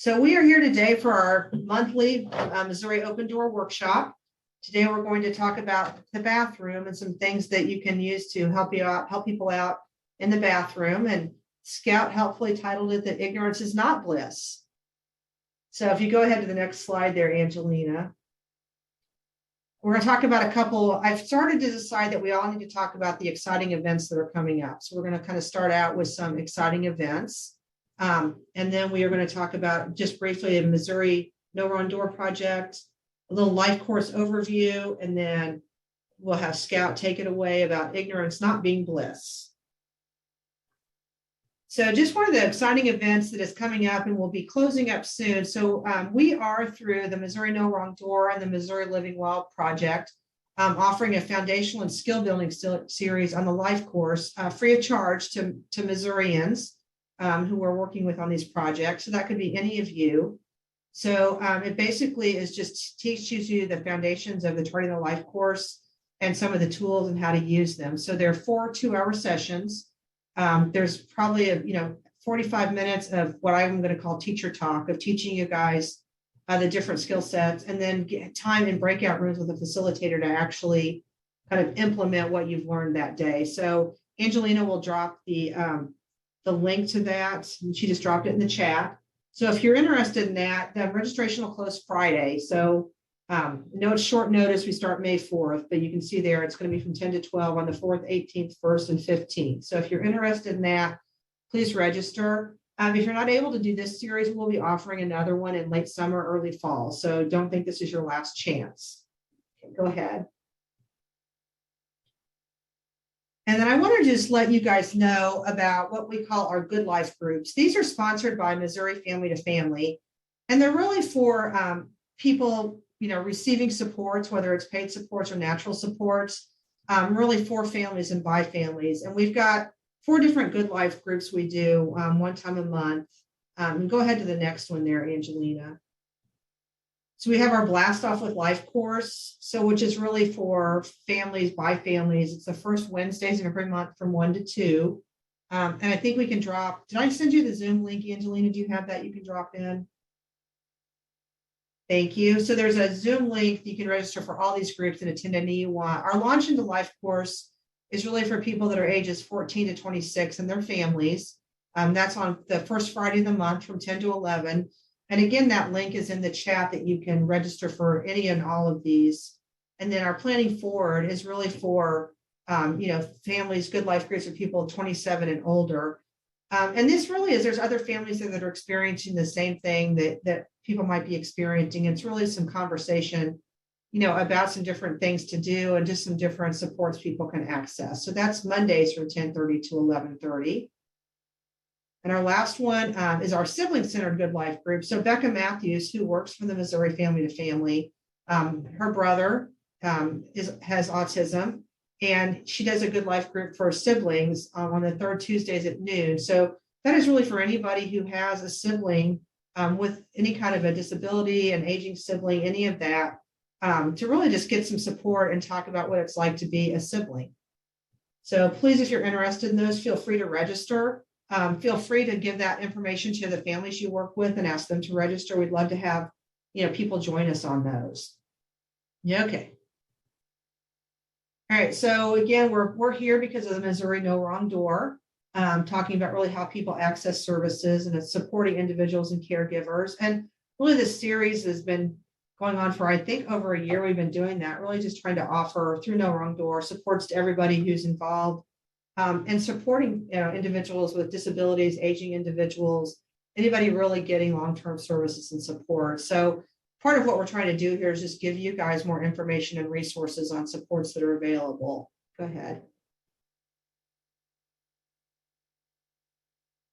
So we are here today for our monthly Missouri Open Door Workshop. Today we're going to talk about the bathroom and some things that you can use to help people out in the bathroom. And Scout helpfully titled it that ignorance is not bliss. So if you go ahead to the next slide there, Angelina. We're going to talk about a couple. I've started to decide that we all need to talk about the exciting events that are coming up. So we're going to kind of start out with some exciting events. And then we are going to talk about just briefly a Missouri No Wrong Door project, a little life course overview, and then we'll have Scout take it away about ignorance not being bliss. So just one of the exciting events that is coming up and will be closing up soon. So we are through the Missouri No Wrong Door and the Missouri Living Well project, offering a foundational and skill building series on the life course free of charge to Missourians who we're working with on these projects. So that could be any of you. So it basically is just teaches you the foundations of the Charting the LifeCourse and some of the tools and how to use them. So there are 4 2-hour sessions. There's probably 45 minutes of what I'm going to call teacher talk, of teaching you guys the different skill sets, and then get time in breakout rooms with a facilitator to actually kind of implement what you've learned that day. So Angelina will drop the link to that. She just dropped it in the chat. So if you're interested in that, the registration will close Friday. So no, it's short notice. We start May 4th, but you can see there it's going to be from 10 to 12 on the 4th, 18th, 1st, and 15th. So if you're interested in that, please register. If you're not able to do this series, we'll be offering another one in late summer, early fall. So don't think this is your last chance. Okay, go ahead. And then I want to just let you guys know about what we call our Good Life groups. These are sponsored by Missouri Family to Family, and they're really for people, receiving supports, whether it's paid supports or natural supports, really for families and by families. And we've got 4 different Good Life groups we do one time a month. And go ahead to the next one there, Angelina. So we have our Blast Off with Life course, which is really for families by families. It's the first Wednesdays of every month from 1 to 2. And I think we can drop, did I send you the Zoom link, Angelina? Do you have that you can drop in? Thank you. So there's a Zoom link. You can register for all these groups and attend any you want. Our Launch into Life course is really for people that are ages 14 to 26 and their families. That's on the first Friday of the month from 10 to 11. And again, that link is in the chat that you can register for any and all of these. And then our Planning Forward is really for, families, Good Life groups of people 27 and older. And this really is, there's other families that are experiencing the same thing that people might be experiencing. It's really some conversation, about some different things to do and just some different supports people can access. So that's Mondays from 10:30 to 11:30. And our last one is our sibling-centered Good Life group. So Becca Matthews, who works for the Missouri Family to Family, her brother has autism, and she does a Good Life group for siblings on the 3rd Tuesdays at noon. So that is really for anybody who has a sibling with any kind of a disability, an aging sibling, any of that, to really just get some support and talk about what it's like to be a sibling. So please, if you're interested in those, feel free to register. Feel free to give that information to the families you work with and ask them to register. We'd love to have, people join us on those. Yeah, okay. All right. So again, we're here because of the Missouri No Wrong Door, talking about really how people access services and it's supporting individuals and caregivers. And really this series has been going on for, I think, over a year. We've been doing that, really just trying to offer through No Wrong Door supports to everybody who's involved. And supporting individuals with disabilities, aging individuals, anybody really getting long-term services and support. So part of what we're trying to do here is just give you guys more information and resources on supports that are available. Go ahead.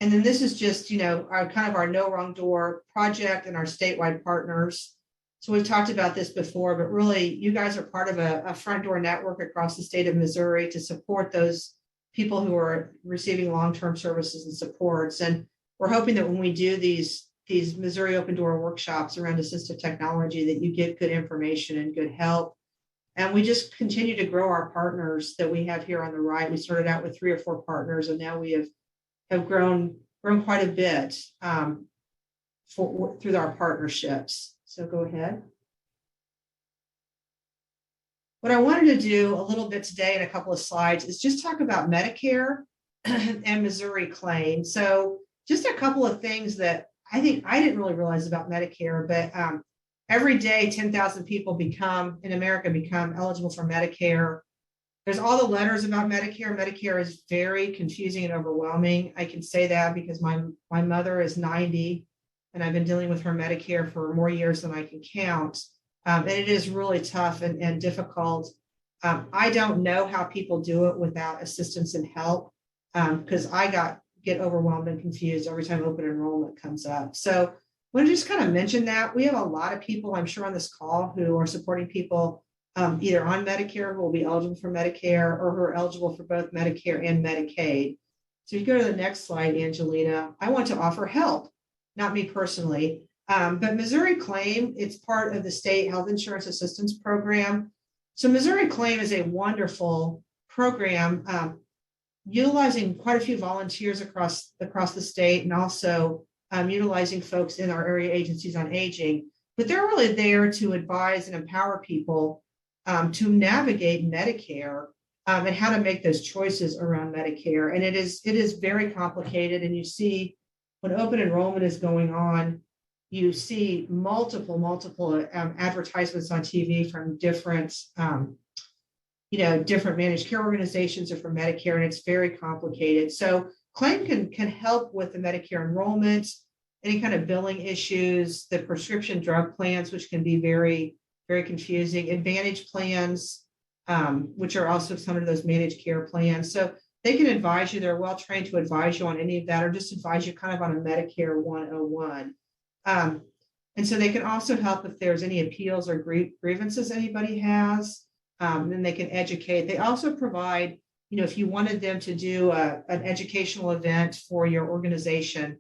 And then this is just, our No Wrong Door project and our statewide partners. So we've talked about this before, but really you guys are part of a front door network across the state of Missouri to support those people who are receiving long-term services and supports. And we're hoping that when we do these Missouri Open Door workshops around assistive technology, that you get good information and good help. And we just continue to grow our partners that we have here on the right. We started out with 3 or 4 partners, and now we have grown quite a bit. through our partnerships. So go ahead. What I wanted to do a little bit today in a couple of slides is just talk about Medicare and Missouri claim. So just a couple of things that I think I didn't really realize about Medicare, but every day 10,000 people in America become eligible for Medicare. There's all the letters about Medicare. Medicare is very confusing and overwhelming. I can say that because my mother is 90 and I've been dealing with her Medicare for more years than I can count. And it is really tough and difficult. I don't know how people do it without assistance and help because I get overwhelmed and confused every time open enrollment comes up. So I want to just kind of mention that. We have a lot of people, I'm sure, on this call who are supporting people either on Medicare who will be eligible for Medicare or who are eligible for both Medicare and Medicaid. So if you go to the next slide, Angelina, I want to offer help, not me personally. But Missouri Claim, it's part of the state health insurance assistance program. So Missouri Claim is a wonderful program utilizing quite a few volunteers across the state and also utilizing folks in our area agencies on aging. But they're really there to advise and empower people to navigate Medicare and how to make those choices around Medicare. And it is very complicated. And you see when open enrollment is going on, you see multiple advertisements on TV from different managed care organizations or from Medicare, and it's very complicated. So Claim can help with the Medicare enrollment, any kind of billing issues, the prescription drug plans, which can be very, very confusing, Advantage plans, which are also some of those managed care plans. So they can advise you, they're well trained to advise you on any of that, or just advise you kind of on a Medicare 101. And so they can also help if there's any appeals or grievances anybody has. Then they can educate. They also provide, if you wanted them to do an educational event for your organization,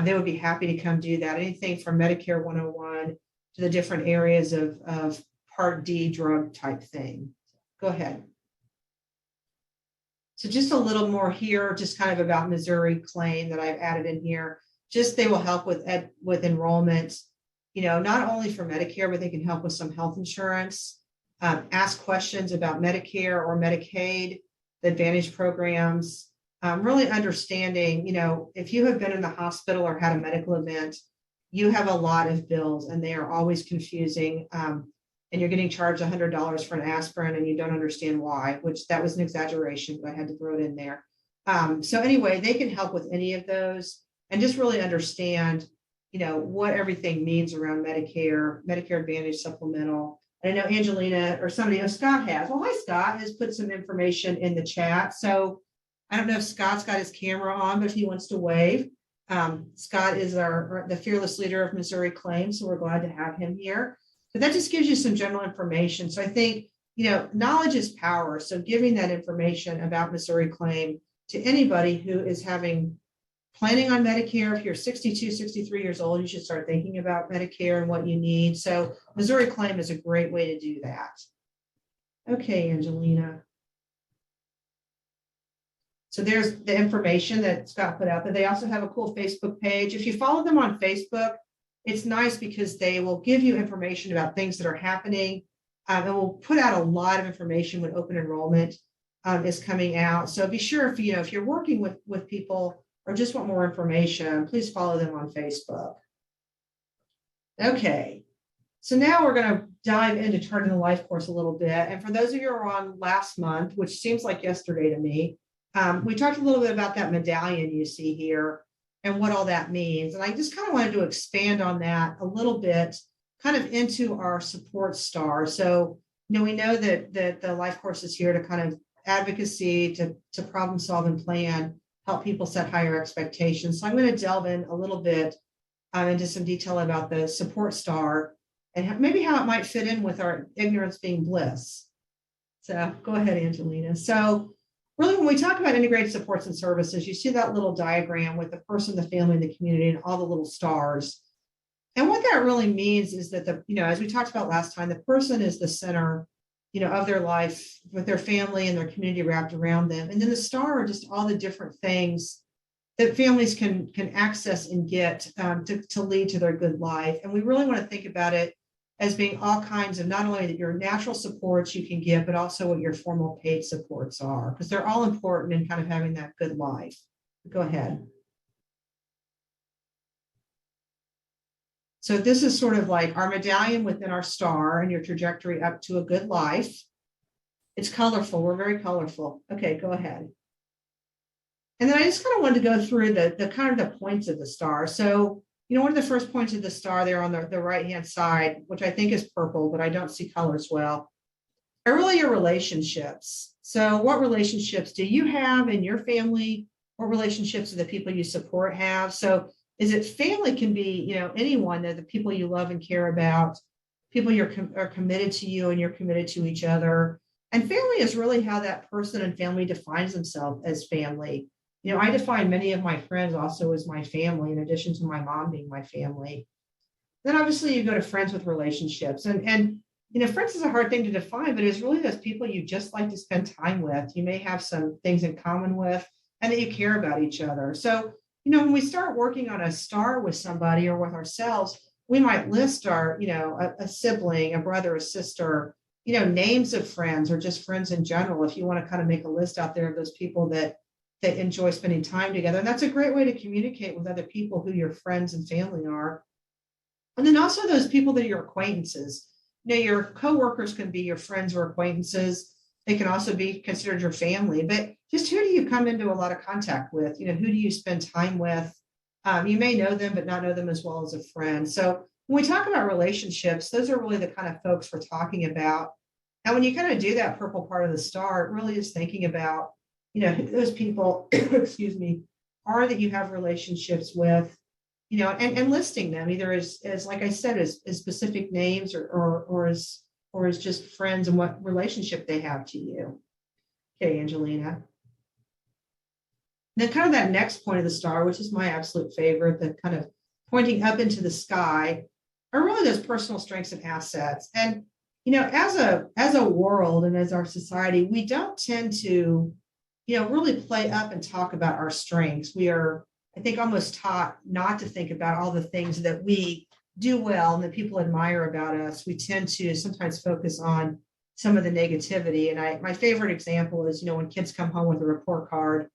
they would be happy to come do that. Anything from Medicare 101 to the different areas of Part D drug type thing. Go ahead. So just a little more here, just kind of about Missouri Claim that I've added in here. Just they will help with enrollment, not only for Medicare, but they can help with some health insurance, ask questions about Medicare or Medicaid, the Advantage programs, really understanding, if you have been in the hospital or had a medical event, you have a lot of bills and they are always confusing. And you're getting charged $100 for an aspirin and you don't understand why, which that was an exaggeration, but I had to throw it in there. So anyway, they can help with any of those and just really understand, what everything means around Medicare Advantage supplemental. And I know Angelina or somebody, Scott has. Well, hi, Scott has put some information in the chat. So I don't know if Scott's got his camera on, but if he wants to wave. Scott is the fearless leader of Missouri Claim, so we're glad to have him here. But that just gives you some general information. So I think, knowledge is power. So giving that information about Missouri Claim to anybody who is planning on Medicare. If you're 62, 63 years old, you should start thinking about Medicare and what you need. So Missouri Claim is a great way to do that. Okay, Angelina. So there's the information that Scott put out there. They also have a cool Facebook page. If you follow them on Facebook, it's nice because they will give you information about things that are happening and will put out a lot of information when open enrollment is coming out. So be sure if you're working with people or just want more information, please follow them on Facebook. Okay, so now we're going to dive into Charting the LifeCourse a little bit. And for those of you who are on last month, which seems like yesterday to me, we talked a little bit about that medallion you see here and what all that means. And I just kind of wanted to expand on that a little bit, kind of into our support star. So, we know that the LifeCourse is here to kind of advocacy, to problem solve and plan, help people set higher expectations. So I'm going to delve in a little bit into some detail about the support star and maybe how it might fit in with our ignorance being bliss. So go ahead, Angelina. So really, when we talk about integrated supports and services, you see that little diagram with the person, the family, the community, and all the little stars. And what that really means is that as we talked about last time, the person is the center, of their life with their family and their community wrapped around them. And then the star are just all the different things that families can access and get to lead to their good life. And we really want to think about it as being all kinds of, not only that your natural supports you can get, but also what your formal paid supports are, because they're all important in kind of having that good life. Go ahead. So this is sort of like our medallion within our star and your trajectory up to a good life. It's colorful. We're very colorful. Okay, go ahead. And then I just kind of wanted to go through the kind of the points of the star. So, one of the first points of the star there on the right-hand side, which I think is purple, but I don't see colors well, are really your relationships. So what relationships do you have in your family? What relationships do the people you support have? So is it family can be, anyone, the people you love and care about, people are committed to you and you're committed to each other. And family is really how that person and family defines themselves as family. I define many of my friends also as my family, in addition to my mom being my family. Then obviously you go to friends with relationships. And friends is a hard thing to define, but it's really those people you just like to spend time with. You may have some things in common with, and that you care about each other. So, when we start working on a star with somebody or with ourselves, we might list our, a sibling, a brother, a sister, names of friends, or just friends in general. If you want to kind of make a list out there of those people that enjoy spending time together. And that's a great way to communicate with other people who your friends and family are. And then also those people that are your acquaintances. Your coworkers can be your friends or acquaintances. They can also be considered your family, but just who do you come into a lot of contact with? Who do you spend time with? You may know them, but not know them as well as a friend. So when we talk about relationships, those are really the kind of folks we're talking about. And when you kind of do that purple part of the star, it really is thinking about, who those people, excuse me, are that you have relationships with, and listing them either as like I said, as specific names or as just friends and what relationship they have to you. Okay, Angelina. Then kind of that next point of the star, which is my absolute favorite, the kind of pointing up into the sky, are really those personal strengths and assets. And, as a world and as our society, we don't tend to, really play up and talk about our strengths. We are, I think, almost taught not to think about all the things that we do well and that people admire about us. We tend to sometimes focus on some of the negativity. And my favorite example is, when kids come home with a report card,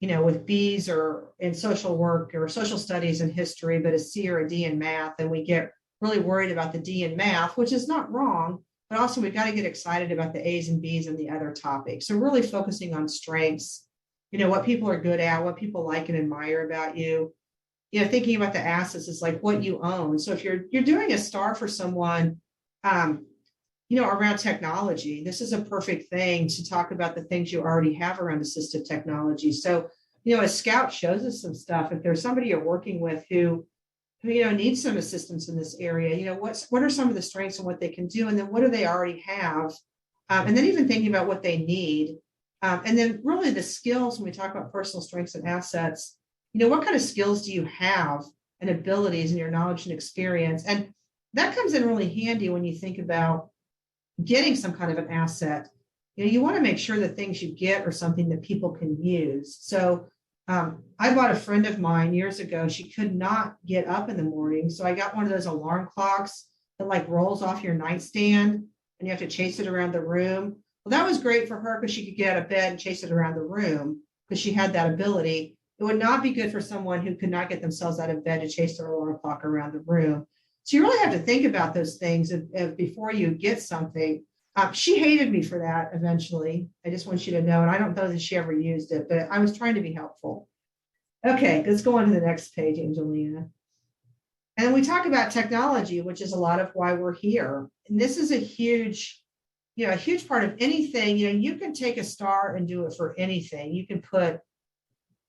with B's or in social work or social studies and history, but a C or a D in math, and we get really worried about the D in math, which is not wrong, but also we've got to get excited about the A's and B's and the other topics. So really focusing on strengths, what people are good at, what people like and admire about you. Thinking about the assets is like what you own. So if you're doing a star for someone, around technology, this is a perfect thing to talk about the things you already have around assistive technology. So, a scout shows us some stuff. If there's somebody you're working with who needs some assistance in this area, what are some of the strengths and what they can do, and then what do they already have, and then even thinking about what they need, and then really the skills. When we talk about personal strengths and assets, what kind of skills do you have and abilities and your knowledge and experience, and that comes in really handy when you think about getting some kind of an asset. You want to make sure the things you get are something that people can use. So I bought a friend of mine years ago. She could not get up in the morning. So I got one of those alarm clocks that like rolls off your nightstand and you have to chase it around the room. Well, that was great for her because she could get out of bed and chase it around the room because she had that ability. It would not be good for someone who could not get themselves out of bed to chase their alarm clock around the room. So you really have to think about those things before you get something. She hated me for that eventually. I just want you to know, and I don't know that she ever used it, but I was trying to be helpful. Okay, let's go on to the next page, Angelina. And we talk about technology, which is a lot of why we're here. And this is a huge part of anything. You can take a star and do it for anything. You can put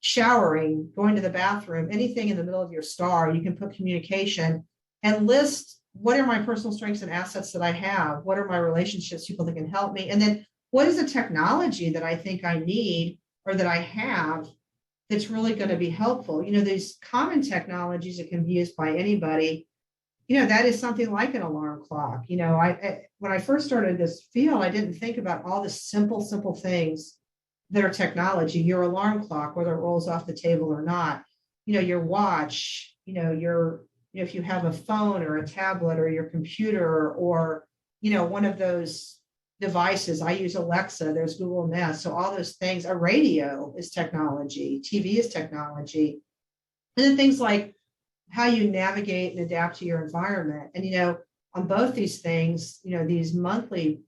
showering, going to the bathroom, anything in the middle of your star. You can put communication and list, what are my personal strengths and assets that I have? What are my relationships, people that can help me? And then what is the technology that I think I need or that I have that's really going to be helpful? These common technologies that can be used by anybody, that is something like an alarm clock. When I first started this field, I didn't think about all the simple things that are technology, your alarm clock, whether it rolls off the table or not, your watch, if you have a phone or a tablet or your computer or, one of those devices. I use Alexa, there's Google Nest. So all those things, a radio is technology, TV is technology. And then things like how you navigate and adapt to your environment. And, on both these things, these monthly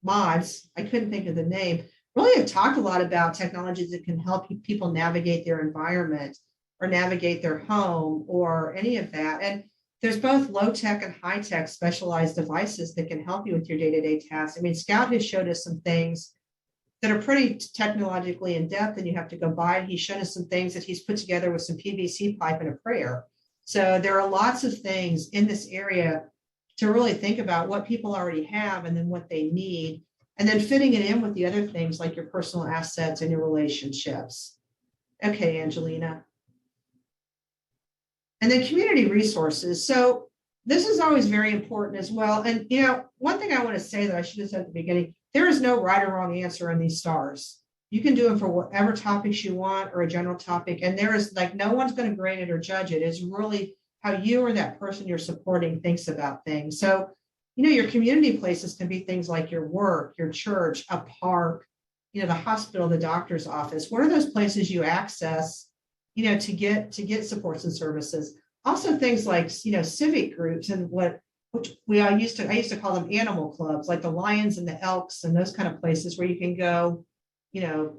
mods, I couldn't think of the name, really have talked a lot about technologies that can help people navigate their environment or navigate their home or any of that. And there's both low tech and high tech specialized devices that can help you with your day-to-day tasks. I mean, Scout has showed us some things that are pretty technologically in depth and you have to go buy it. He's shown us some things that he's put together with some PVC pipe and a prayer. So there are lots of things in this area to really think about what people already have and then what they need, and then fitting it in with the other things like your personal assets and your relationships. Okay, Angelina. And then community resources. So this is always very important as well. And, one thing I want to say that I should have said at the beginning, there is no right or wrong answer on these stars. You can do them for whatever topics you want or a general topic. And there is no one's going to grade it or judge it. It's really how you or that person you're supporting thinks about things. So, your community places can be things like your work, your church, a park, the hospital, the doctor's office. What are those places you access, to get supports and services? Also things like, civic groups and which I used to call them animal clubs, like the Lions and the Elks and those kind of places where you can go,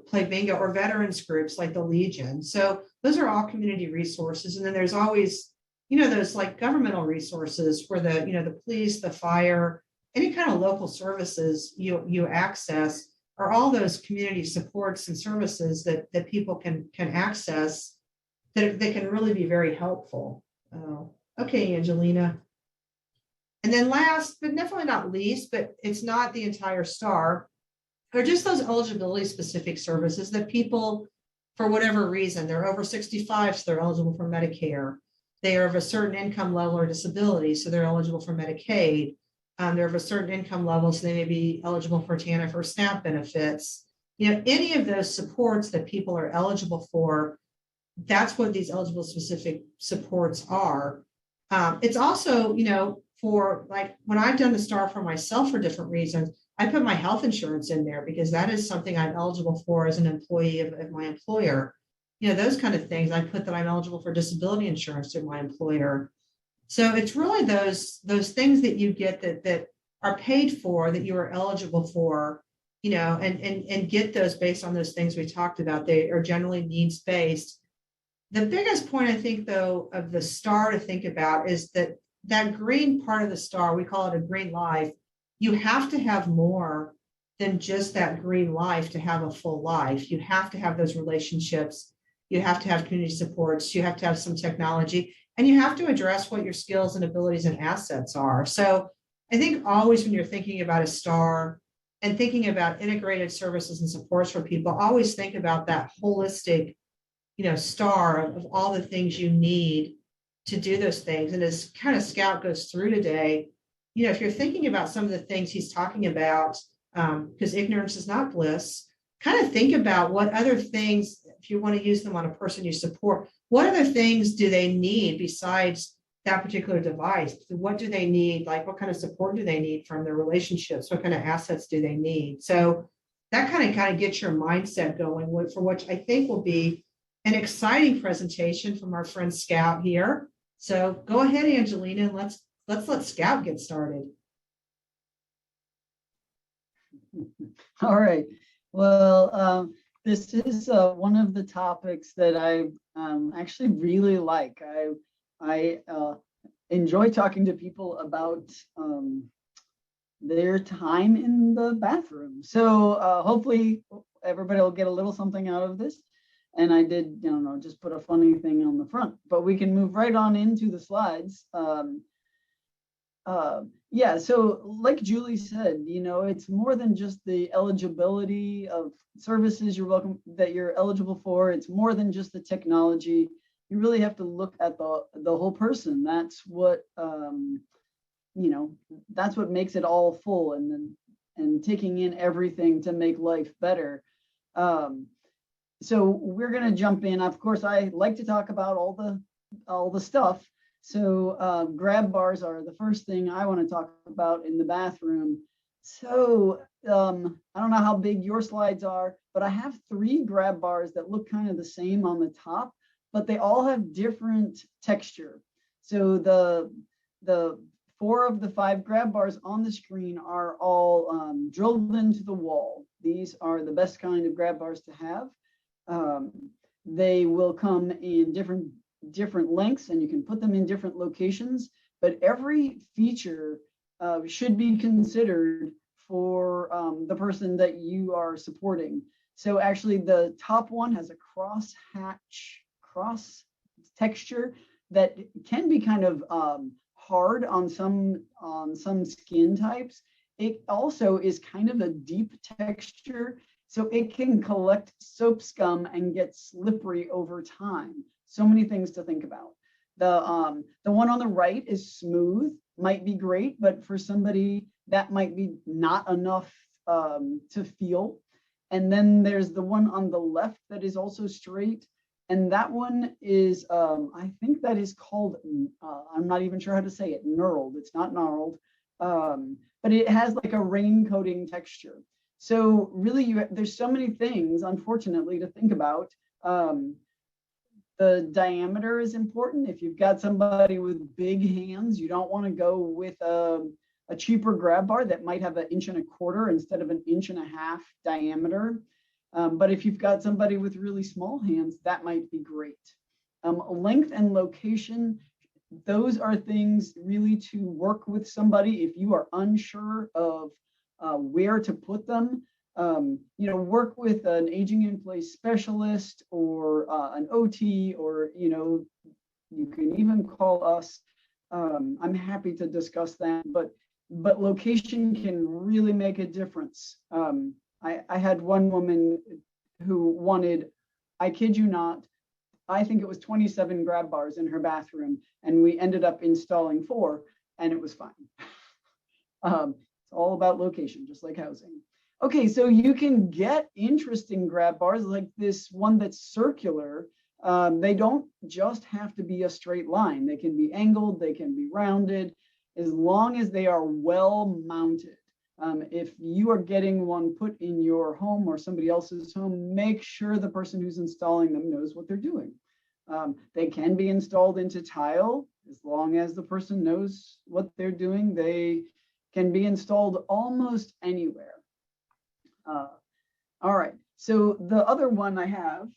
play bingo, or veterans groups like the Legion. So those are all community resources. And then there's always, those like governmental resources where the police, the fire, any kind of local services you access are all those community supports and services that people can access that can really be very helpful. Okay, Angelina. And then last, but definitely not least, but it's not the entire star, are just those eligibility specific services that people, for whatever reason, they're over 65, so they're eligible for Medicare. They are of a certain income level or disability, so they're eligible for Medicaid. They're of a certain income level, so they may be eligible for TANF or SNAP benefits. Any of those supports that people are eligible for, that's what these eligible specific supports are. It's also, for like when I've done the star for myself for different reasons, I put my health insurance in there because that is something I'm eligible for as an employee of my employer. Those kind of things. I put that I'm eligible for disability insurance through my employer. So it's really those things that you get that are paid for, that you are eligible for, and get those based on those things we talked about. They are generally needs-based. The biggest point, I think, though, of the star to think about is that green part of the star, we call it a green life. You have to have more than just that green life to have a full life. You have to have those relationships. You have to have community supports. You have to have some technology, and you have to address what your skills and abilities and assets are. So I think always when you're thinking about a star and thinking about integrated services and supports for people, always think about that holistic, star of all the things you need to do those things. And as kind of Scout goes through today, if you're thinking about some of the things he's talking about, because ignorance is not bliss, kind of think about what other things, if you want to use them on a person you support, what other things do they need besides that particular device? What do they need? Like what kind of support do they need from their relationships? What kind of assets do they need? So that kind of gets your mindset going for which I think will be an exciting presentation from our friend Scout here. So go ahead, Angelina, and let's let Scout get started. All right. Well, this is one of the topics that I actually really like. I enjoy talking to people about their time in the bathroom. So hopefully everybody will get a little something out of this. And I did, just put a funny thing on the front, but we can move right on into the slides. Yeah, so like Julie said, it's more than just the eligibility of services that you're eligible for. It's more than just the technology. You really have to look at the whole person. That's what, that's what makes it all full. And then and taking in everything to make life better. So we're going to jump in. Of course, I like to talk about all the stuff. So grab bars are the first thing I want to talk about in the bathroom. So I don't know how big your slides are, but I have 3 grab bars that look kind of the same on the top, but they all have different texture. So the 4 of the 5 grab bars on the screen are all drilled into the wall. These are the best kind of grab bars to have. They will come in different lengths, and you can put them in different locations, but every feature should be considered for the person that you are supporting. So actually the top one has a cross texture that can be kind of hard on some skin types. It also is kind of a deep texture, so it can collect soap scum and get slippery over time. So many things to think about. The one on the right is smooth, might be great, but for somebody that might be not enough to feel. And then there's the one on the left that is also straight. And that one is, I think that is called, I'm not even sure how to say it, knurled. It's not gnarled, but it has like a rain coating texture. So really, there's so many things, unfortunately, to think about. The diameter is important. If you've got somebody with big hands, you don't want to go with a cheaper grab bar that might have 1.25 inches instead of 1.5 inches diameter. But if you've got somebody with really small hands, that might be great. Length and location, those are things really to work with somebody. If you are unsure of where to put them, work with an aging in place specialist or an OT, or, you can even call us. I'm happy to discuss that, but location can really make a difference. I had one woman who wanted, I kid you not, I think it was 27 grab bars in her bathroom, and we ended up installing 4, and it was fine. It's all about location, just like housing. Okay, so you can get interesting grab bars like this one that's circular. They don't just have to be a straight line. They can be angled, they can be rounded, as long as they are well mounted. If you are getting one put in your home or somebody else's home, make sure the person who's installing them knows what they're doing. They can be installed into tile, as long as the person knows what they're doing. They can be installed almost anywhere. All right, so the other one I have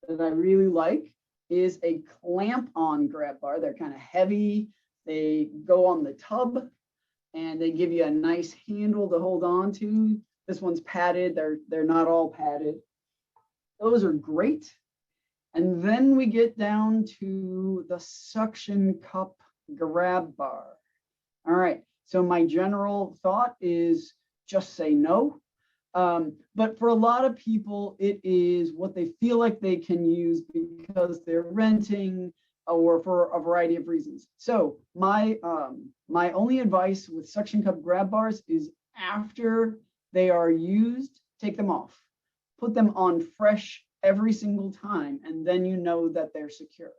that I really like is a clamp-on grab bar. They're kind of heavy. They go on the tub, and they give you a nice handle to hold on to. This one's padded. They're not all padded. Those are great. And then we get down to the suction cup grab bar. All right, so my general thought is just say no. But for a lot of people, it is what they feel like they can use because they're renting or for a variety of reasons. So my only advice with suction cup grab bars is, after they are used, take them off. Put them on fresh every single time, and then you know that they're secure.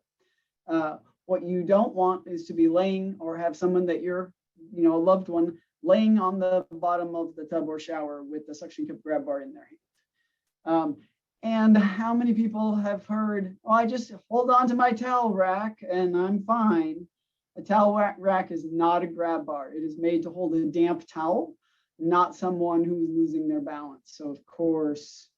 What you don't want is to be laying, or have someone that you're, a loved one, laying on the bottom of the tub or shower with the suction cup grab bar in their hand. And how many people have heard, oh, I just hold on to my towel rack and I'm fine. A towel rack is not a grab bar. It is made to hold a damp towel, not someone who's losing their balance. So of course,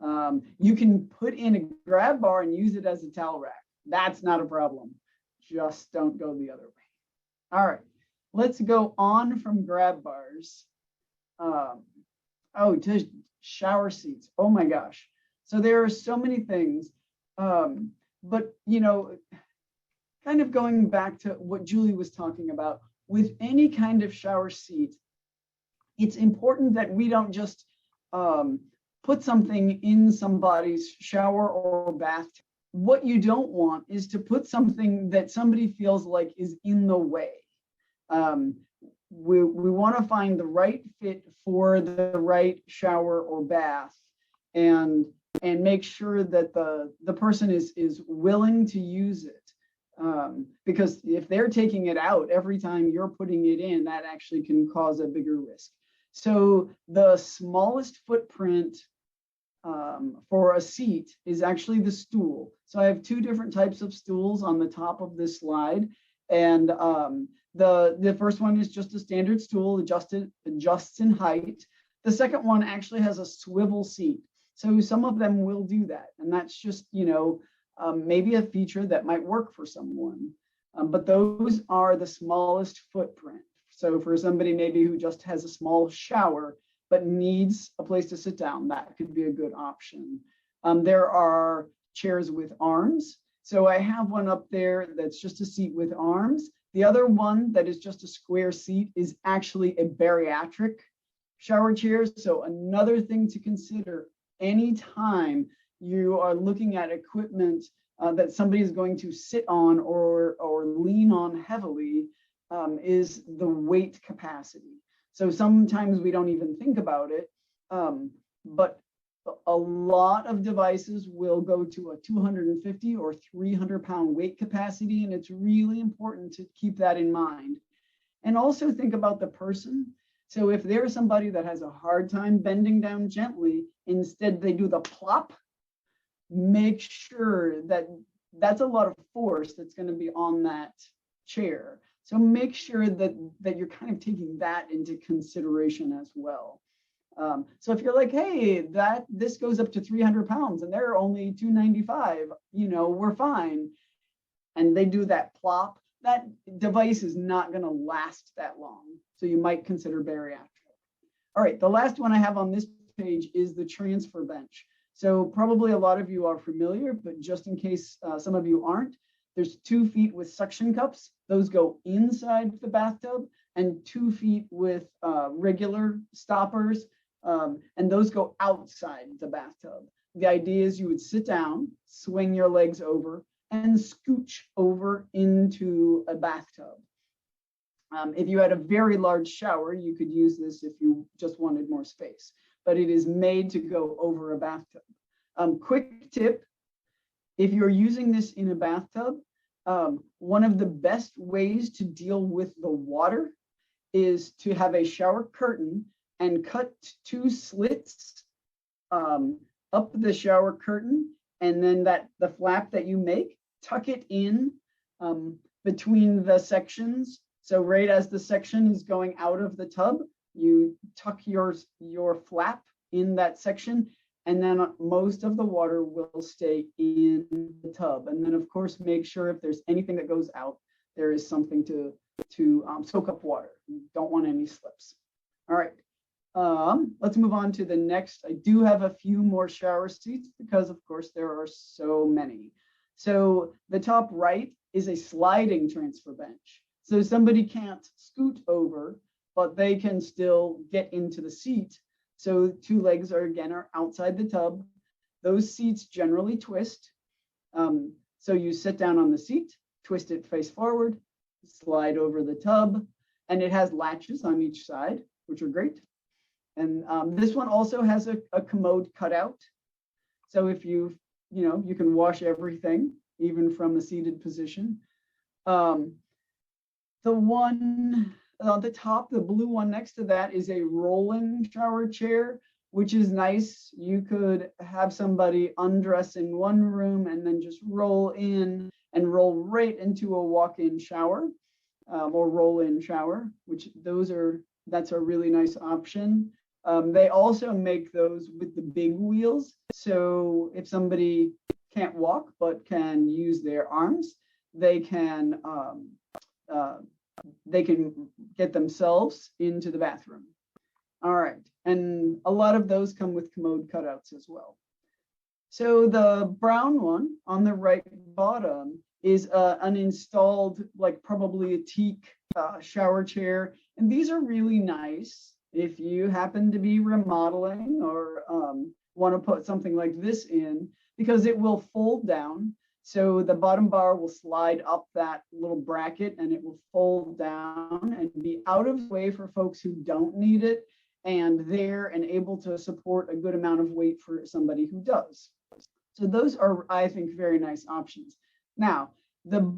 you can put in a grab bar and use it as a towel rack. That's not a problem. Just don't go the other way. All right. Let's go on from grab bars. To shower seats. Oh my gosh. So there are so many things. But, kind of going back to what Julie was talking about, with any kind of shower seat, it's important that we don't just put something in somebody's shower or bath. What you don't want is to put something that somebody feels like is in the way. we want to find the right fit for the right shower or bath, and make sure that the person is willing to use it. Because if they're taking it out every time you're putting it in, that actually can cause a bigger risk. So the smallest footprint for a seat is actually the stool. So I have two different types of stools on the top of this slide. And the first one is just a standard stool, adjusts in height. The second one actually has a swivel seat. So some of them will do that. And that's just, maybe a feature that might work for someone. But those are the smallest footprint. So for somebody maybe who just has a small shower, but needs a place to sit down, that could be a good option. There are chairs with arms. So I have one up there that's just a seat with arms. The other one that is just a square seat is actually a bariatric shower chair. So another thing to consider anytime you are looking at equipment that somebody is going to sit on or lean on heavily is the weight capacity. So sometimes we don't even think about it, but a lot of devices will go to a 250 or 300 pound weight capacity, and it's really important to keep that in mind. And also think about the person. So if there's somebody that has a hard time bending down gently, instead they do the plop, make sure that that's a lot of force that's going to be on that chair. So make sure that you're kind of taking that into consideration as well. So if you're like, hey, this goes up to 300 pounds and they're only 295, we're fine. And they do that plop, that device is not going to last that long. So you might consider bariatric. All right, the last one I have on this page is the transfer bench. So probably a lot of you are familiar, but just in case some of you aren't, there's 2 feet with suction cups. Those go inside the bathtub, and 2 feet with regular stoppers, and those go outside the bathtub. The idea is you would sit down, swing your legs over, and scooch over into a bathtub. If you had a very large shower, you could use this if you just wanted more space, but it is made to go over a bathtub. Quick tip, if you're using this in a bathtub, one of the best ways to deal with the water is to have a shower curtain and cut 2 slits up the shower curtain, and then the flap that you make, tuck it in between the sections. So right as the section is going out of the tub, you tuck your flap in that section, and then most of the water will stay in the tub. And then of course, make sure if there's anything that goes out, there is something to soak up water. You don't want any slips. All right, let's move on to the next. I do have a few more shower seats because of course there are so many. So the top right is a sliding transfer bench. So somebody can't scoot over, but they can still get into the seat. So 2 legs are outside the tub. Those seats generally twist. So you sit down on the seat, twist it face forward, slide over the tub, and it has latches on each side, which are great. And this one also has a commode cutout. So if you can wash everything, even from a seated position. The one on the top, the blue one next to that, is a rolling shower chair, which is nice. You could have somebody undress in one room and then just roll in and roll right into a walk-in shower or roll-in shower, that's a really nice option. They also make those with the big wheels. So if somebody can't walk but can use their arms, they can get themselves into the bathroom. All right, and a lot of those come with commode cutouts as well. So the brown one on the right bottom is an installed, like probably a teak shower chair. And these are really nice if you happen to be remodeling or want to put something like this in, because it will fold down. So the bottom bar will slide up that little bracket and it will fold down and be out of the way for folks who don't need it, and there and able to support a good amount of weight for somebody who does. So those are, I think, very nice options. Now, the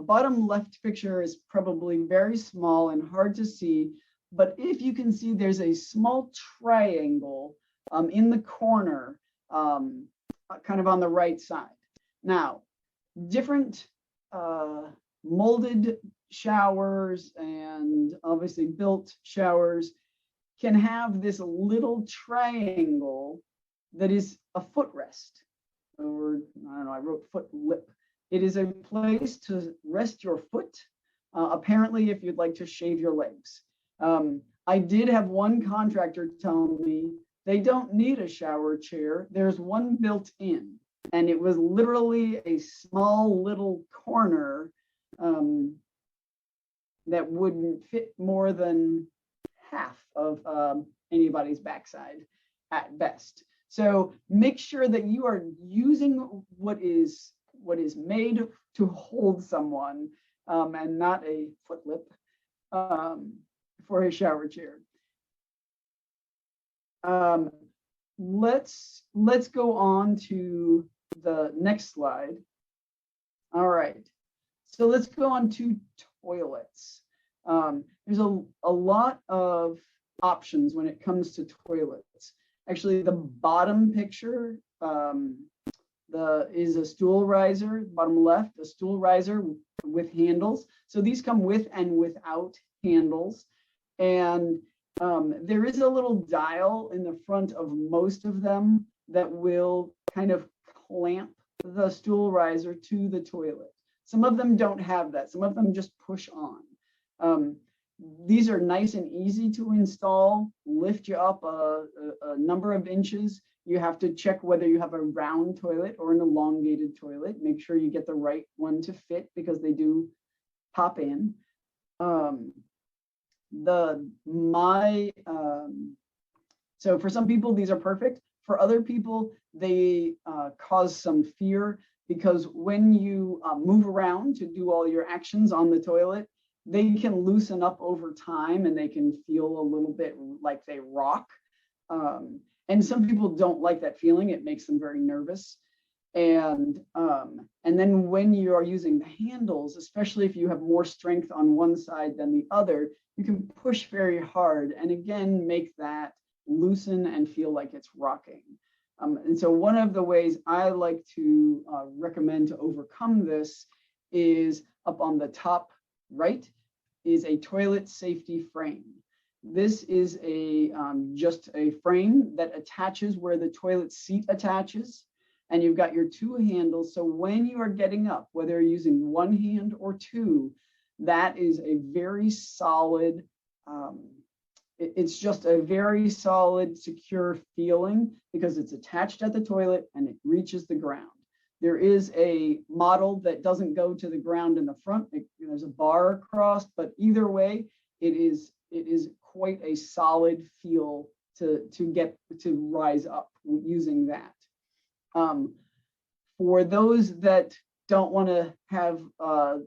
bottom left picture is probably very small and hard to see, but if you can see, there's a small triangle in the corner, kind of on the right side. Now, different molded showers and obviously built showers can have this little triangle that is a footrest, or I don't know, I wrote foot lip. It is a place to rest your foot, apparently if you'd like to shave your legs. I did have one contractor tell me they don't need a shower chair. There's one built in, and it was literally a small little corner that wouldn't fit more than half of anybody's backside at best. So make sure that you are using what is made to hold someone, and not a foot lip for a shower chair. Let's go on to the next slide. All right, so let's go on to toilets. There's a lot of options when it comes to toilets. Actually, the bottom picture is a stool riser, bottom left, a stool riser with handles. So these come with and without handles. And there is a little dial in the front of most of them that will kind of clamp the stool riser to the toilet. Some of them don't have that. Some of them just push on. These are nice and easy to install, lift you up a number of inches. You have to check whether you have a round toilet or an elongated toilet. Make sure you get the right one to fit because they do pop in. So for some people, these are perfect. For other people, they cause some fear because when you move around to do all your actions on the toilet, they can loosen up over time and they can feel a little bit like they rock. And some people don't like that feeling. It makes them very nervous. And then when you are using the handles, especially if you have more strength on one side than the other, you can push very hard and again, make that loosen and feel like it's rocking. And so one of the ways I like to recommend to overcome this is up on the top right is a toilet safety frame. This is just a frame that attaches where the toilet seat attaches, and you've got your two handles. So when you are getting up, whether you're using one hand or two, that is a very solid, it's just a very solid, secure feeling because it's attached at the toilet and it reaches the ground. There is a model that doesn't go to the ground in the front. There's a bar across, but either way, it is quite a solid feel to rise up using that. For those that don't want to have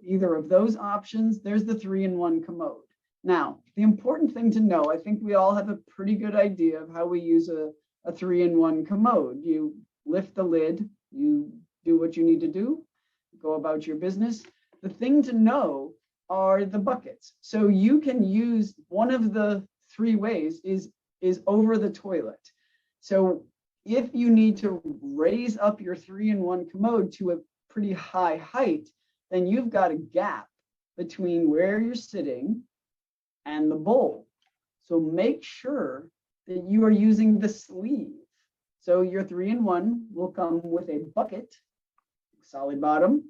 either of those options, there's the 3-in-1 commode. Now, the important thing to know, I think we all have a pretty good idea of how we use a 3-in-1 commode. You lift the lid, you do what you need to do, go about your business. The thing to know are the buckets. So you can use one of the three ways is over the toilet. So if you need to raise up your 3-in-1 commode to a pretty high height, then you've got a gap between where you're sitting and the bowl. So make sure that you are using the sleeve. So your 3-in-1 will come with a bucket, solid bottom,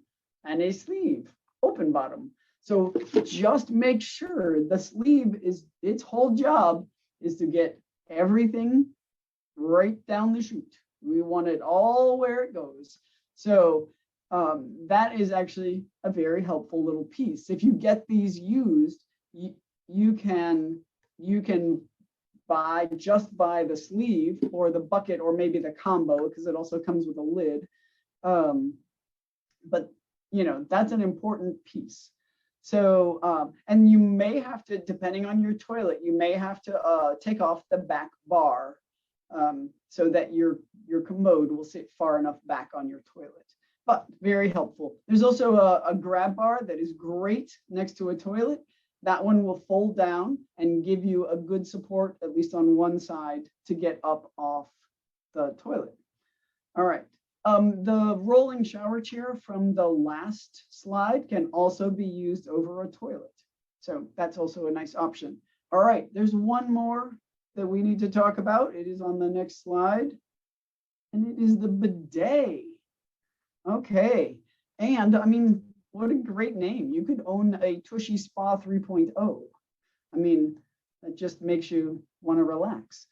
and a sleeve, open bottom. So just make sure the sleeve its whole job is to get everything right down the chute. We want it all where it goes. So that is actually a very helpful little piece. If you get these used, you can buy the sleeve or the bucket or maybe the combo because it also comes with a lid. but that's an important piece. So, and you may have to, depending on your toilet, you may have to take off the back bar so that your commode will sit far enough back on your toilet. But very helpful. There's also a grab bar that is great next to a toilet. That one will fold down and give you a good support, at least on one side, to get up off the toilet. All right. The rolling shower chair from the last slide can also be used over a toilet. So that's also a nice option. All right, there's one more that we need to talk about. It is on the next slide. And it is the bidet. Okay. And I mean, what a great name. You could own a Tushy Spa 3.0. I mean, that just makes you want to relax.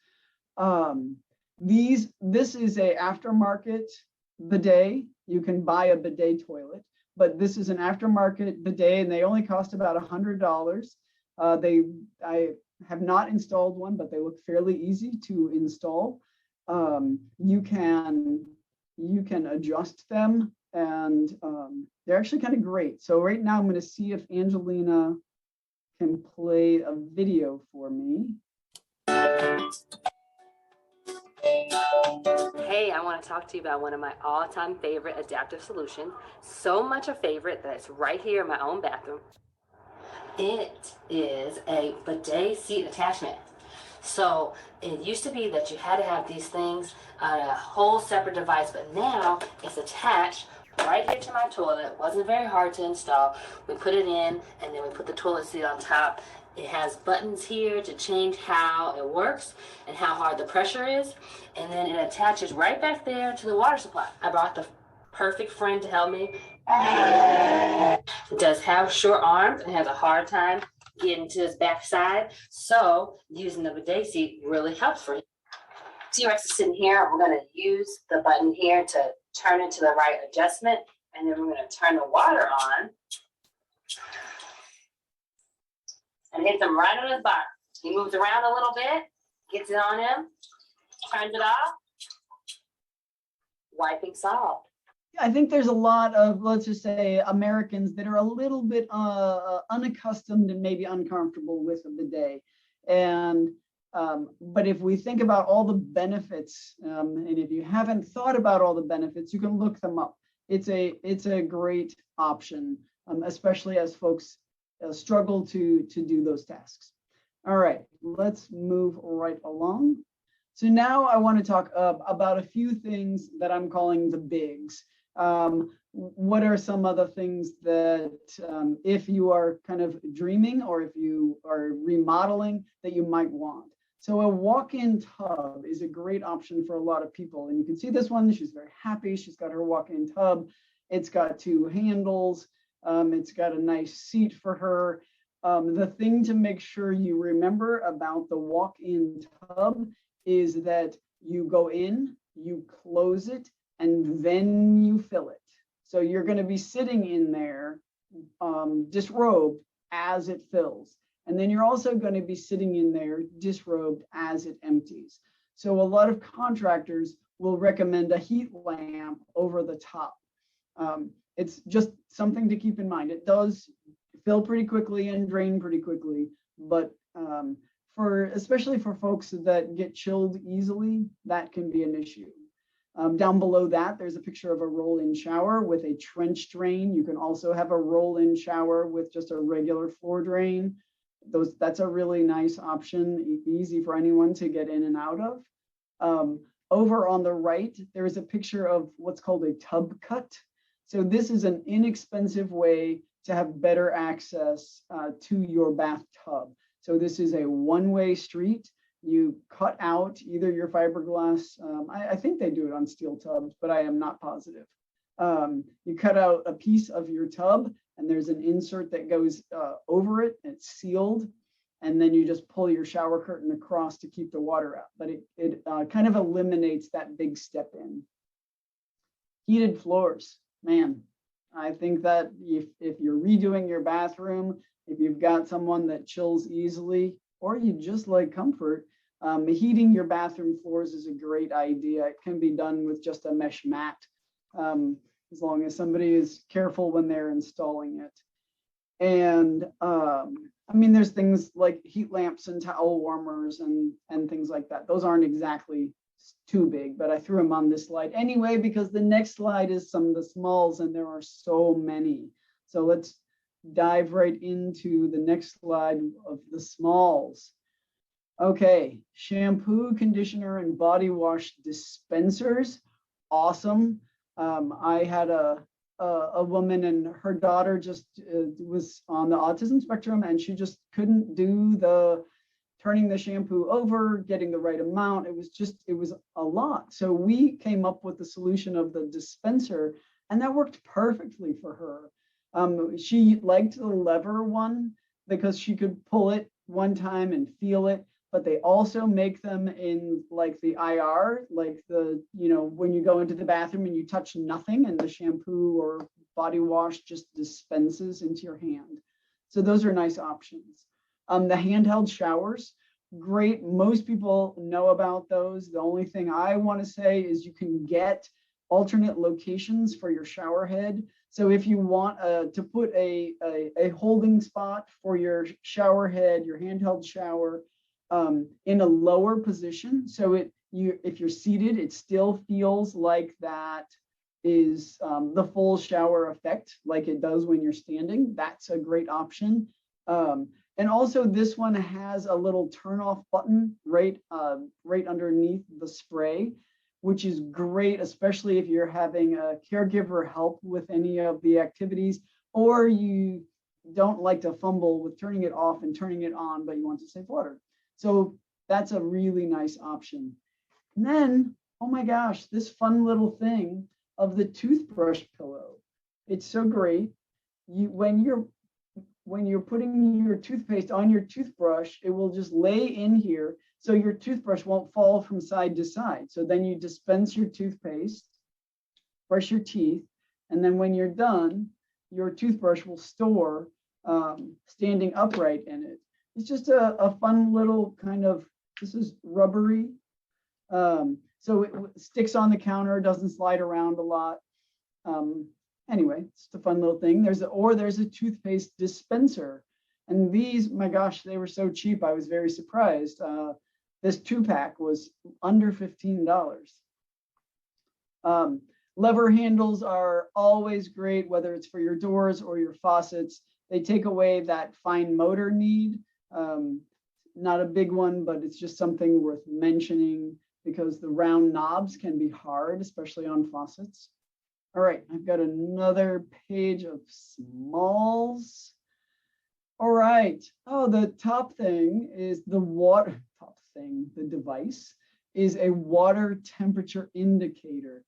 This is a aftermarket bidet. You can buy a bidet toilet, but this is an aftermarket bidet and they only cost about $100. I have not installed one, but they look fairly easy to install. You can adjust them and they're actually kind of great. So right now I'm going to see if Angelina can play a video for me. Hey, I want to talk to you about one of my all-time favorite adaptive solutions. So much a favorite that it's right here in my own bathroom. It is a bidet seat attachment. So it used to be that you had to have these things on a whole separate device, but now it's attached right here to my toilet. It wasn't very hard to install. We put it in and then we put the toilet seat on top. It has buttons here to change how it works and how hard the pressure is. And then it attaches right back there to the water supply. I brought the perfect friend to help me. It does have short arms and has a hard time getting to his backside. So using the bidet seat really helps for him. T-Rex is sitting here. We're going to use the button here to turn it to the right adjustment. And then we're going to turn the water on. And hits him right on his butt. He moves around a little bit, gets it on him, turns it off, wiping solved. I think there's a lot of, let's just say, Americans that are a little bit unaccustomed and maybe uncomfortable with a bidet. And but if we think about all the benefits, and if you haven't thought about all the benefits, you can look them up. It's a great option, especially as folks struggle to do those tasks. All right, let's move right along. So now I want to talk about a few things that I'm calling the bigs. What are some other things that if you are kind of dreaming or if you are remodeling that you might want? So a walk-in tub is a great option for a lot of people. And you can see this one, she's very happy. She's got her walk-in tub. It's got two handles. It's got a nice seat for her. The thing to make sure you remember about the walk-in tub is that you go in, you close it, and then you fill it. So you're going to be sitting in there disrobed as it fills. And then you're also going to be sitting in there disrobed as it empties. So a lot of contractors will recommend a heat lamp over the top. It's just something to keep in mind. It does fill pretty quickly and drain pretty quickly, but especially for folks that get chilled easily, that can be an issue. Down below that, there's a picture of a roll-in shower with a trench drain. You can also have a roll-in shower with just a regular floor drain. That's a really nice option, easy for anyone to get in and out of. Over on the right, there is a picture of what's called a tub cut. So this is an inexpensive way to have better access to your bathtub. So this is a one-way street. You cut out either your fiberglass, I think they do it on steel tubs, but I am not positive. You cut out a piece of your tub and there's an insert that goes over it, and it's sealed. And then you just pull your shower curtain across to keep the water out. But it kind of eliminates that big step in. Heated floors, man. I think that if you're redoing your bathroom, if you've got someone that chills easily, or you just like comfort, heating your bathroom floors is a great idea. It can be done with just a mesh mat. as long as somebody is careful when they're installing it. And I mean, there's things like heat lamps and towel warmers and things like that. Those aren't exactly too big, but I threw them on this slide anyway, because the next slide is some of the smalls, and there are so many. So let's dive right into the next slide of the smalls. Okay, shampoo, conditioner, and body wash dispensers. Awesome. I had a woman, and her daughter just was on the autism spectrum, and she just couldn't do the turning the shampoo over, getting the right amount. It was a lot. So we came up with the solution of the dispenser, and that worked perfectly for her. She liked the lever one because she could pull it one time and feel it, but they also make them in like the IR, like the, when you go into the bathroom and you touch nothing and the shampoo or body wash just dispenses into your hand. So those are nice options. The handheld showers, great. Most people know about those. The only thing I want to say is you can get alternate locations for your shower head. So if you want to put a holding spot for your shower head, your handheld shower, in a lower position, so if you're seated, it still feels like that is the full shower effect, like it does when you're standing. That's a great option. And also this one has a little turn off button right underneath the spray, which is great, especially if you're having a caregiver help with any of the activities, or you don't like to fumble with turning it off and turning it on, but you want to save water. So that's a really nice option. And then, oh my gosh, this fun little thing of the toothbrush pillow. It's so great. When you're putting your toothpaste on your toothbrush, it will just lay in here, so your toothbrush won't fall from side to side. So then you dispense your toothpaste, brush your teeth, and then when you're done, your toothbrush will store standing upright in it. It's just a fun little kind of, this is rubbery. So it sticks on the counter, doesn't slide around a lot. Anyway, it's a fun little thing. There's a toothpaste dispenser. And these, my gosh, they were so cheap. I was very surprised. This 2-pack was under $15. Lever handles are always great, whether it's for your doors or your faucets. They take away that fine motor need. Not a big one, but it's just something worth mentioning because the round knobs can be hard, especially on faucets. All right, I've got another page of smalls. All right. Oh, the top thing is the device is a water temperature indicator.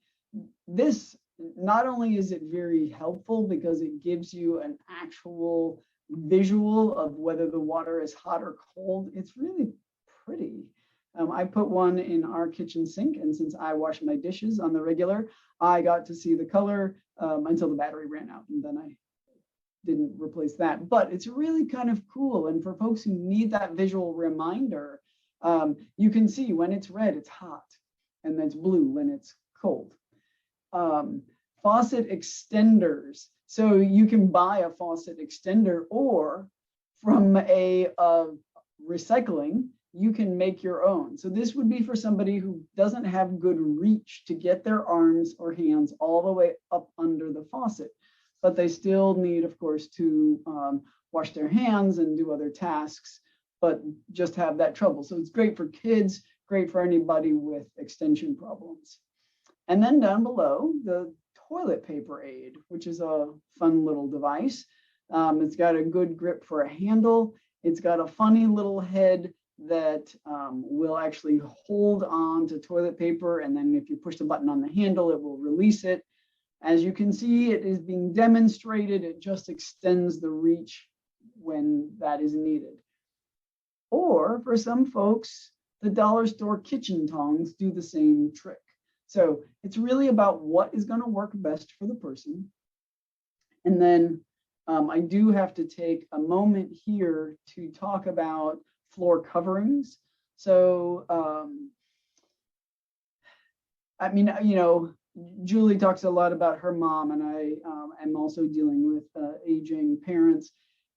This, not only is it very helpful because it gives you an actual visual of whether the water is hot or cold, it's really pretty. I put one in our kitchen sink, and since I wash my dishes on the regular, I got to see the color until the battery ran out, and then I didn't replace that. But it's really kind of cool, and for folks who need that visual reminder, you can see when it's red, it's hot, and then it's blue when it's cold. Faucet extenders. So you can buy a faucet extender, or from a recycling, you can make your own. So this would be for somebody who doesn't have good reach to get their arms or hands all the way up under the faucet, but they still need, of course, to wash their hands and do other tasks, but just have that trouble. So it's great for kids, great for anybody with extension problems. And then down below, the toilet paper aid, which is a fun little device. It's got a good grip for a handle. It's got a funny little head that will actually hold on to toilet paper, and then if you push the button on the handle, it will release it. As you can see, it is being demonstrated. It just extends the reach when that is needed. Or for some folks, the dollar store kitchen tongs do the same trick. So it's really about what is going to work best for the person. And then I do have to take a moment here to talk about floor coverings. So, I mean, Julie talks a lot about her mom, and I am also dealing with aging parents.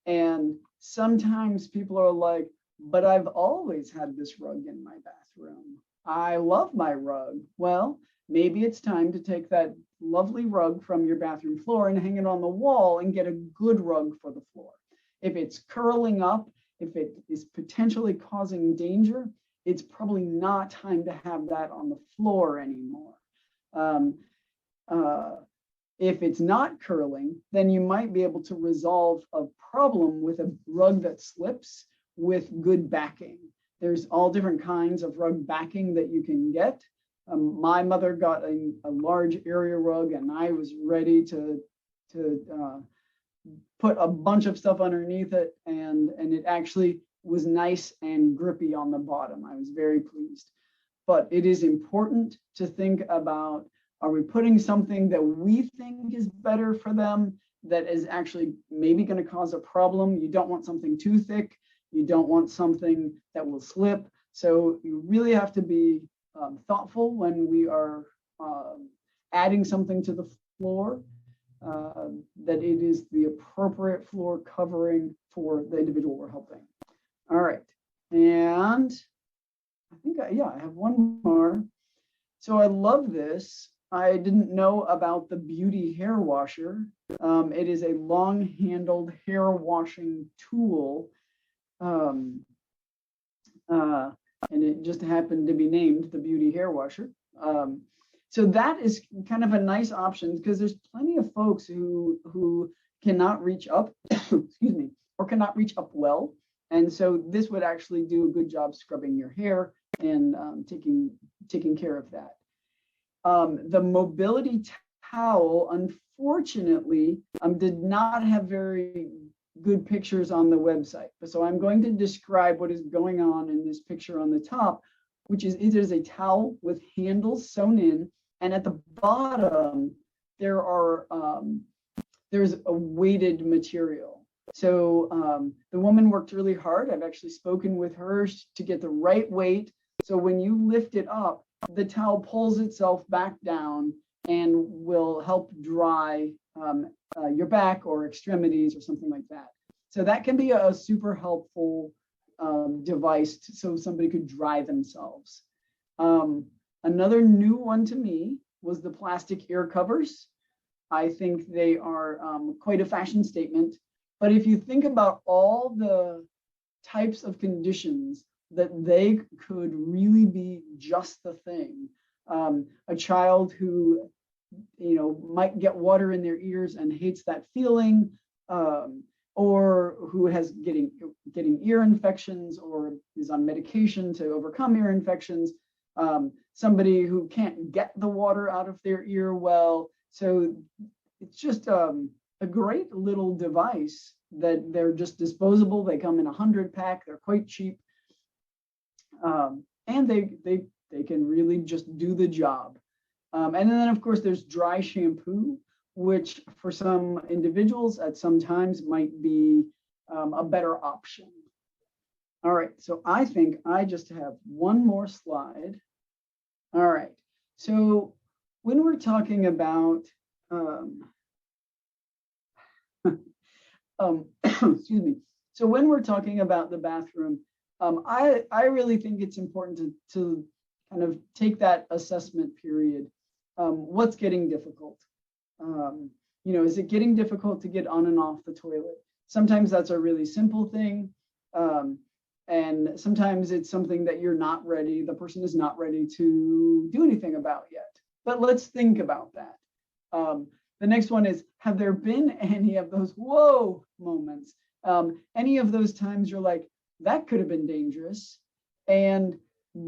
And sometimes people are like, but I've always had this rug in my bathroom. I love my rug. Well, maybe it's time to take that lovely rug from your bathroom floor and hang it on the wall and get a good rug for the floor. If it's curling up, if it is potentially causing danger, it's probably not time to have that on the floor anymore. If it's not curling, then you might be able to resolve a problem with a rug that slips with good backing. There's all different kinds of rug backing that you can get. My mother got a large area rug, and I was ready to put a bunch of stuff underneath it, and it actually was nice and grippy on the bottom. I was very pleased. But it is important to think about, are we putting something that we think is better for them that is actually maybe going to cause a problem? You don't want something too thick. You don't want something that will slip. So you really have to be thoughtful when we are adding something to the floor, that it is the appropriate floor covering for the individual we're helping. All right. And I think, I have one more. So I love this. I didn't know about the Beauty Hair Washer. It is a long-handled hair washing tool. And it just happened to be named the Beauty Hair Washer. So that is kind of a nice option, because there's plenty of folks who cannot reach up, excuse me, or cannot reach up well. And so this would actually do a good job scrubbing your hair and taking care of that. The mobility towel, unfortunately, did not have very good pictures on the website. So I'm going to describe what is going on in this picture on the top, which is, it is a towel with handles sewn in, and at the bottom there are there's a weighted material. So the woman worked really hard. I've actually spoken with her to get the right weight. So when you lift it up, the towel pulls itself back down and will help dry your back or extremities or something like that. So that can be a super helpful device so somebody could dry themselves. Another new one to me was the plastic ear covers. I think they are quite a fashion statement. But if you think about all the types of conditions that they could really be just the thing. A child who, might get water in their ears and hates that feeling, or who has getting ear infections or is on medication to overcome ear infections. Somebody who can't get the water out of their ear well. So it's just a great little device that they're just disposable. They come in 100-pack. They're quite cheap. And they can really just do the job. And then, of course, there's dry shampoo, which for some individuals at some times might be a better option. All right, so I think I just have one more slide. All right, so when we're talking about, excuse me. So when we're talking about the bathroom, I really think it's important to kind of take that assessment period. What's getting difficult? Is it getting difficult to get on and off the toilet? Sometimes that's a really simple thing. And sometimes it's something that you're not ready, the person is not ready to do anything about yet. But let's think about that. The next one is, have there been any of those whoa moments? Any of those times you're like, that could have been dangerous, and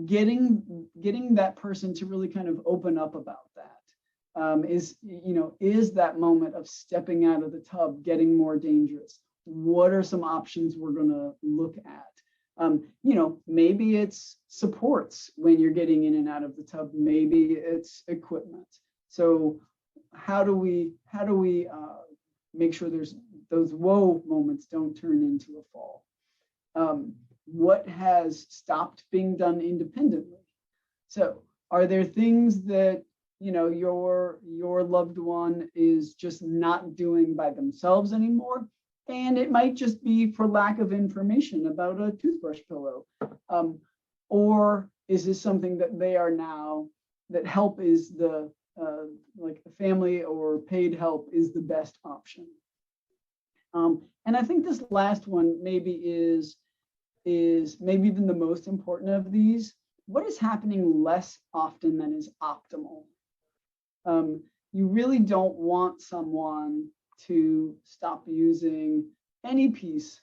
getting that person to really kind of open up about that is that moment of stepping out of the tub getting more dangerous. What are some options we're going to look at? Maybe it's supports when you're getting in and out of the tub. Maybe it's equipment. So how do we make sure there's those whoa moments don't turn into a fall? What has stopped being done independently? So are there things that your loved one is just not doing by themselves anymore. And it might just be for lack of information about a toothbrush pillow. Or is this something that they are now, that help is the, like the family or paid help is the best option. And I think this last one maybe is maybe even the most important of these. What is happening less often than is optimal? You really don't want someone to stop using any piece,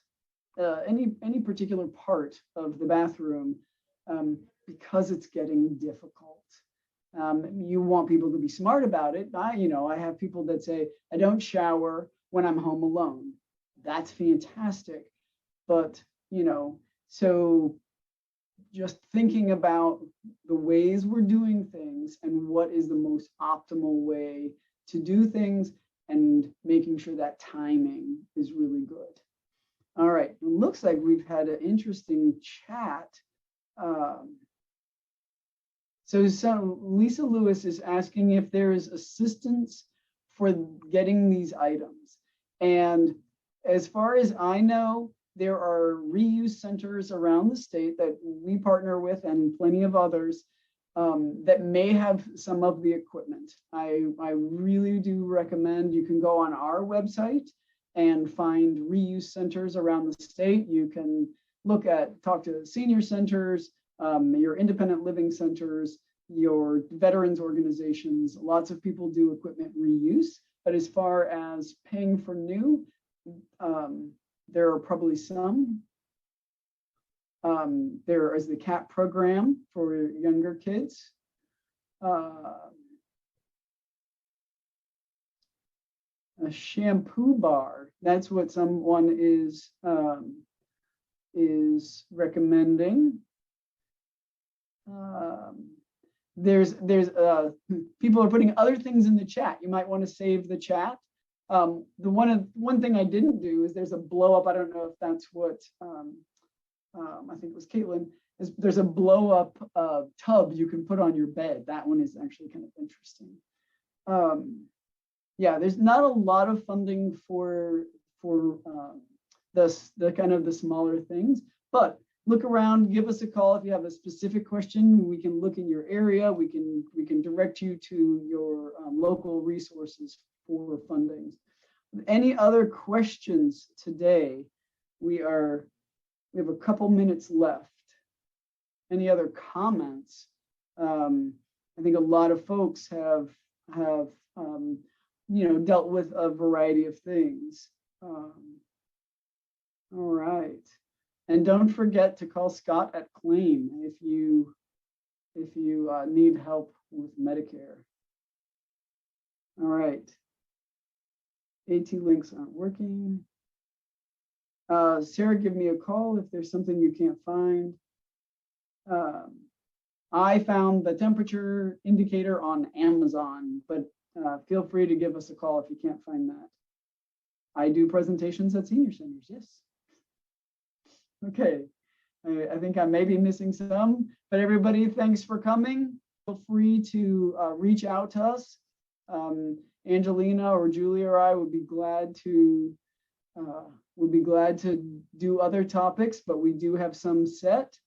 any particular part of the bathroom because it's getting difficult. You want people to be smart about it. I have people that say, I don't shower when I'm home alone. That's fantastic. But, so just thinking about the ways we're doing things and what is the most optimal way to do things and making sure that timing is really good. All right, it looks like we've had an interesting chat. So Lisa Lewis is asking if there is assistance for getting these items. And as far as I know, there are reuse centers around the state that we partner with and plenty of others that may have some of the equipment. I really do recommend you can go on our website and find reuse centers around the state. You can talk to senior centers, your independent living centers, your veterans organizations. Lots of people do equipment reuse, but as far as paying for new, there are probably some. There is the CAP program for younger kids. A shampoo bar, that's what someone is recommending. There's people are putting other things in the chat. You might want to save the chat. The one thing I didn't do is there's a blow up. I don't know if that's what I think it was Caitlin. There's a blow up tub you can put on your bed. That one is actually kind of interesting. Yeah, there's not a lot of funding for the kind of the smaller things, but look around, give us a call if you have a specific question. We can look in your area. We can direct you to your local resources for funding. Any other questions today? We have a couple minutes left. Any other comments? I think a lot of folks have dealt with a variety of things. All right. And don't forget to call Scott at Claim if you need help with Medicare. All right. AT links aren't working. Sarah, give me a call if there's something you can't find. I found the temperature indicator on Amazon, but feel free to give us a call if you can't find that. I do presentations at senior centers, yes. Okay, I think I may be missing some, but everybody, thanks for coming. Feel free to reach out to us. Angelina or Julia or I would be glad to do other topics, but we do have some set.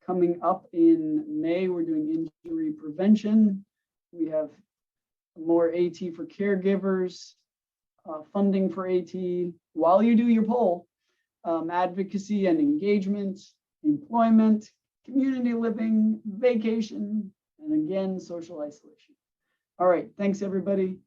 Coming up in May, we're doing injury prevention. We have more AT for caregivers, funding for AT while you do your poll, advocacy and engagement, employment, community living, vacation, and again, social isolation. All right, thanks everybody.